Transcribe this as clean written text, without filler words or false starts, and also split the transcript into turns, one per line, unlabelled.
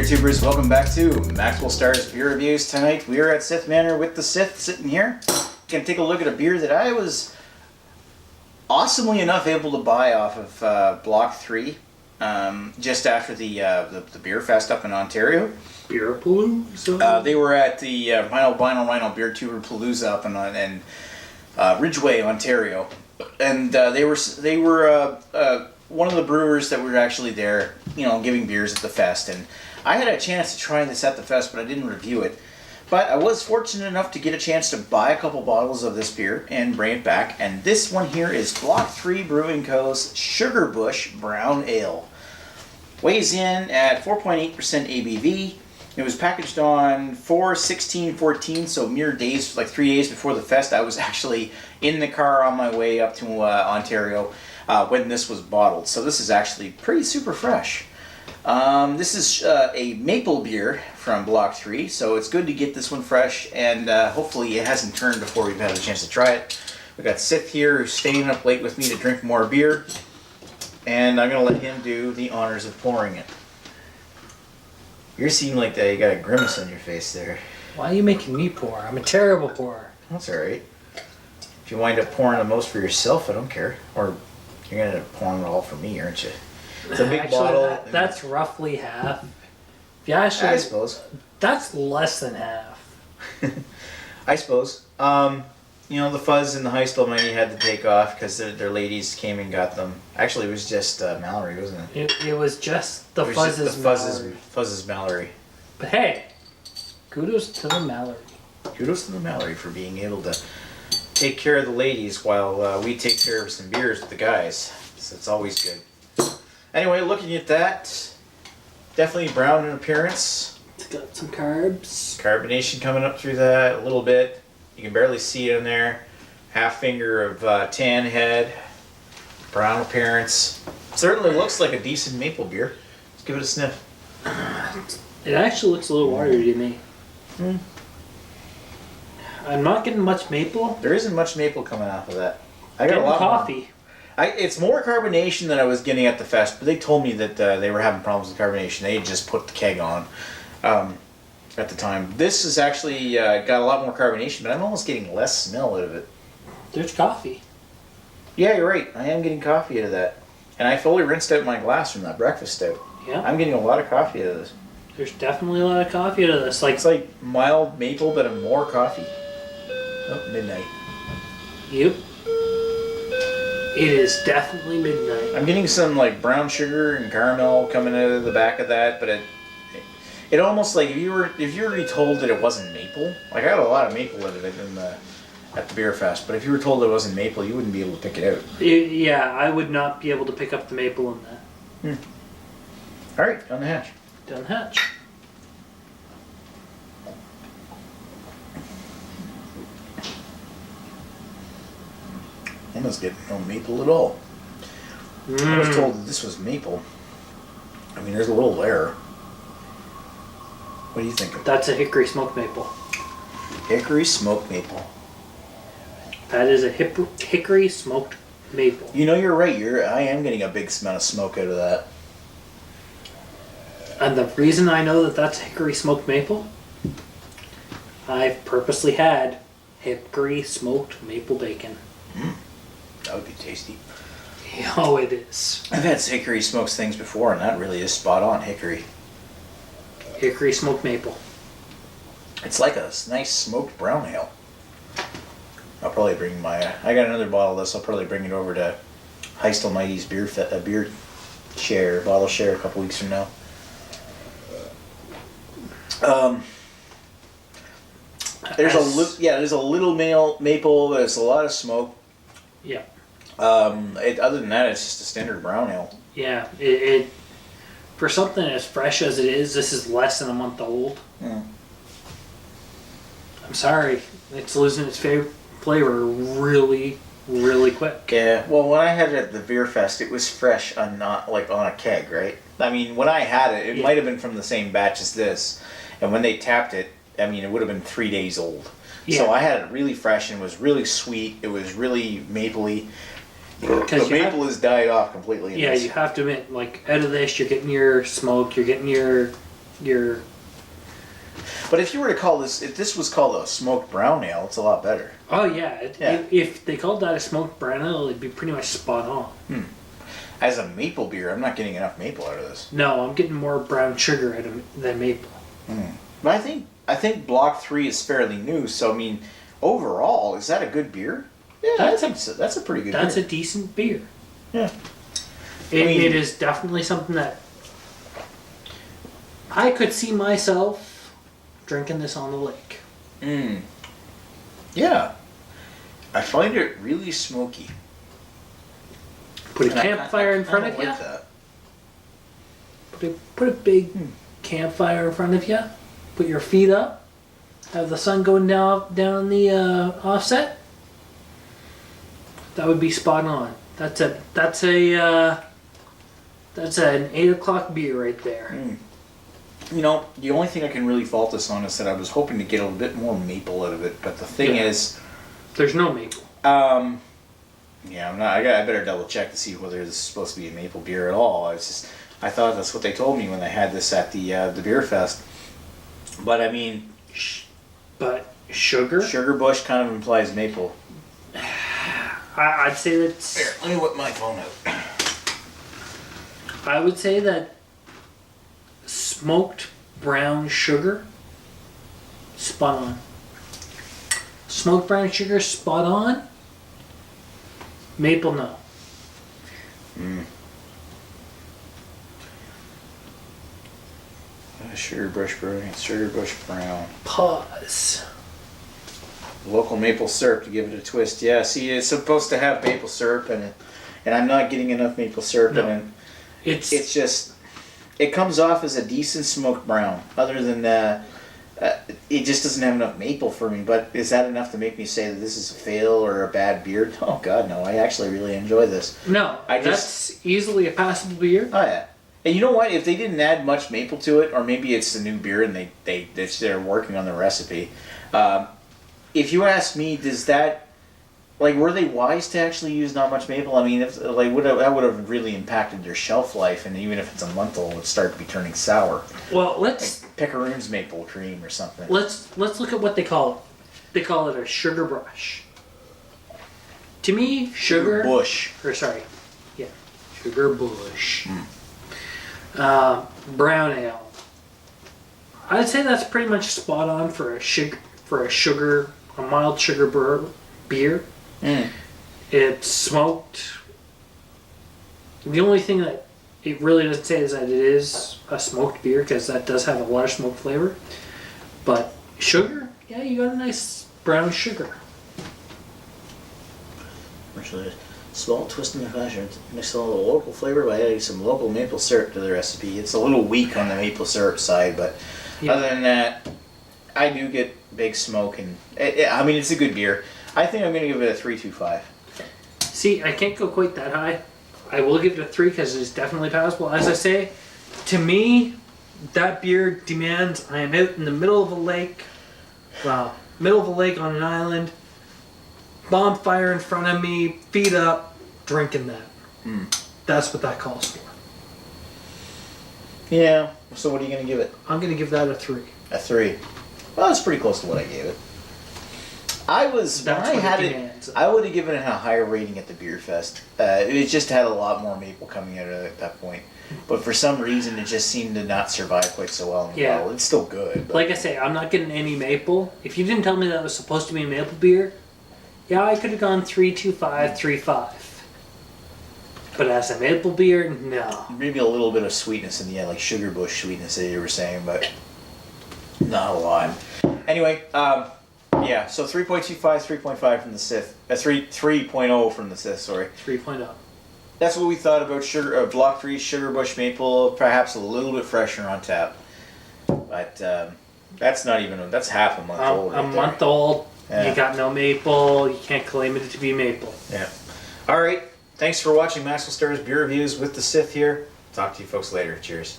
tubers, welcome back to Maxwell Starr's beer reviews. Tonight we are at Sith Manor with the Sith sitting here. Gonna take a look at a beer that I was awesomely enough able to buy off of Block 3 just after the beer fest up in Ontario.
Beer Palooza?
They were at the Vinyl Beer Tuber Palooza up in Ridgeway, Ontario, and they were one of the brewers that were actually there, giving beers at the fest. And I had a chance to try this at the fest, but I didn't review it. But I was fortunate enough to get a chance to buy a couple bottles of this beer and bring it back. And this one here is Block 3 Brewing Co.'s Sugar Bush Brown Ale. Weighs in at 4.8% ABV. It was packaged on 4/16/14, so mere days, like 3 days before the fest. I was actually in the car on my way up to Ontario when this was bottled. So this is actually pretty super fresh. This is a maple beer from Block 3, so it's good to get this one fresh, and hopefully it hasn't turned before we've had a chance to try it. We got Sith here who's staying up late with me to drink more beer, and I'm going to let him do the honors of pouring it. You seem like that you got a grimace on your face there.
Why are you making me pour? I'm a terrible pourer.
That's alright. If you wind up pouring the most for yourself, I don't care. Or you're going to end up pouring it all for me, aren't you? It's a big
Actually,
bottle.
That's roughly half. Yeah, actually,
I suppose.
That's less than half.
I suppose. The fuzz and the Heistel Mighty had to take off because their ladies came and got them. Actually, it was just Mallory, wasn't it?
It was just the fuzz's Mallory.
Fuzz's Mallory.
But hey, kudos to the Mallory.
Kudos to the Mallory for being able to take care of the ladies while we take care of some beers with the guys. So it's always good. Anyway, looking at that, definitely brown in appearance.
It's got some carbs.
Carbonation coming up through that a little bit. You can barely see it in there. Half finger of tan head. Brown appearance. Certainly looks like a decent maple beer. Let's give it a sniff.
It actually looks a little watery to me. I'm not getting much maple.
There isn't much maple coming off of that.
I got a lot coffee.
It's more carbonation than I was getting at the fest, but they told me that they were having problems with carbonation. They just put the keg on at the time. This has actually got a lot more carbonation, but I'm almost getting less smell out of it.
There's coffee.
Yeah, you're right. I am getting coffee out of that. And I fully rinsed out my glass from that breakfast stout.
Yeah.
I'm getting a lot of coffee out of this.
There's definitely a lot of coffee out of this.
It's like mild maple, but more coffee. Oh, midnight.
Yep. It is definitely midnight.
I'm getting some like brown sugar and caramel coming out of the back of that, but it almost like if you were to be told that it wasn't maple, like I got a lot of maple out of it at the beer fest, but if you were told it wasn't maple, you wouldn't be able to pick it out.
Yeah, I would not be able to pick up the maple in that.
All right, down the hatch.
Down the hatch.
Almost get no maple at all. I was told that this was maple. I mean, there's a little there. What do you think?
That's a hickory smoked maple.
Hickory smoked maple.
That is a hickory smoked maple.
You're right. I am getting a big amount of smoke out of that.
And the reason I know that that's hickory smoked maple, I've purposely had hickory smoked maple bacon.
That would be tasty.
Oh, it is.
I've had hickory smoked things before, and that really is spot on. Hickory.
Hickory smoked maple.
It's like a nice smoked brown ale. I'll probably bring I got another bottle of this. I'll probably bring it over to Heistel Mighty's beer bottle share a couple weeks from now. There's a little maple. There's a lot of smoke.
Yeah.
Other than that, it's just a standard brown ale.
Yeah. It for something as fresh as it is, this is less than a month old. I'm sorry, it's losing its flavor really, really quick.
Yeah. Well, when I had it at the beer fest, it was fresh on not like on a keg, right? I mean, when I had it, it might have been from the same batch as this, and when they tapped it, I mean, it would have been 3 days old. Yeah. So I had it really fresh and it was really sweet. It was really mapley. The maple has died off completely.
Yeah, you have to admit, like, out of this, you're getting your smoke, you're getting your your.
But if you were to call this, if this was called a smoked brown ale, it's a lot better.
Oh yeah,
Yeah.
If they called that a smoked brown ale, it'd be pretty much spot on.
As a maple beer, I'm not getting enough maple out of this.
No, I'm getting more brown sugar out of than maple.
But I think Block 3 is fairly new, so I mean, overall, is that a good beer? Yeah, I think so. That's a pretty good
That's
beer.
a decent beer.
Yeah.
It is definitely something that I could see myself drinking this on the lake.
Yeah. I find it really smoky.
Put a
And
campfire in front of
I
you.
like that.
Put a big campfire in front of you. Put your feet up. Have the sun going down the offset. That would be spot on. That's an 8 o'clock beer right there.
You know, the only thing I can really fault this on is that I was hoping to get a little bit more maple out of it, but the thing is,
There's no maple.
yeah, I better double check to see whether this is supposed to be a maple beer at all. I thought that's what they told me when they had this at the beer fest. But I mean,
But sugar?
Sugar Bush kind of implies maple.
I'd say that's.
Here, let me whip my phone out.
I would say that smoked brown sugar, spot on. Smoked brown sugar, spot on. Maple, no.
Sugar Bush Brewing, Sugar Bush Brown.
Pause.
Local maple syrup to give it a twist. Yeah, see, it's supposed to have maple syrup in it, and I'm not getting enough maple syrup in it. It's just, it comes off as a decent smoked brown. Other than that, it just doesn't have enough maple for me. But is that enough to make me say that this is a fail or a bad beer? Oh God, no! I actually really enjoy this.
No, that's easily a passable beer.
Oh yeah. And you know what? If they didn't add much maple to it, or maybe it's a new beer and they're working on the recipe. If you ask me, does that, like, were they wise to actually use not much maple? I mean, that would have really impacted their shelf life, and even if it's a month old, it would start to be turning sour.
Well, let's
Like Picaroon's maple cream or something.
let's look at what they call it. They call it a sugar brush. To me, sugar
Bush.
sugar bush. Brown ale. I'd say that's pretty much spot on for a mild sugar beer. It's smoked. The only thing that it really doesn't say is that it is a smoked beer, because that does have a lot of smoke flavor. But sugar, yeah, you got a nice brown sugar.
Actually, small twist in the fashion. Mix a little local flavor by adding some local maple syrup to the recipe. It's a little weak on the maple syrup side, but other than that, I do get big smoke, and I mean, it's a good beer. I think I'm going to give it a 3.25.
See, I can't go quite that high. I will give it a 3 because it's definitely passable. As I say, to me, that beer demands I am out in the middle of a lake. Well, middle of a lake on an island. Bonfire in front of me, feet up, drinking that. That's what that calls for.
Yeah. So what are you going to give it?
I'm going to give that a 3.
A 3. Well, that's pretty close to what I gave it. I was when
That's
I
what
had
it
it.
demands.
I would have given it a higher rating at the beer fest. It just had a lot more maple coming out of it at that point. But for some reason, it just seemed to not survive quite so well in the
Yeah.
bottle. It's still good. But
Like I say, I'm not getting any maple. If you didn't tell me that was supposed to be a maple beer, yeah, I could have gone 3.25, 3.5. But as a maple beer, no.
maybe a little bit of sweetness in the end, like sugar bush sweetness that you were saying, but not a lot. Anyway, yeah, so 3.25, 3.5 from the Sith. 3.0 from the Sith, sorry.
3.0.
That's what we thought about Block 3 Sugar Bush Maple, perhaps a little bit fresher on tap. But that's not even, that's half a month old.
A
right there.
month old,
Yeah.
you got no maple, you can't claim it to be maple.
Yeah. All right. Thanks for watching Maxwell Starr's beer reviews with the Sith here. Talk to you folks later. Cheers.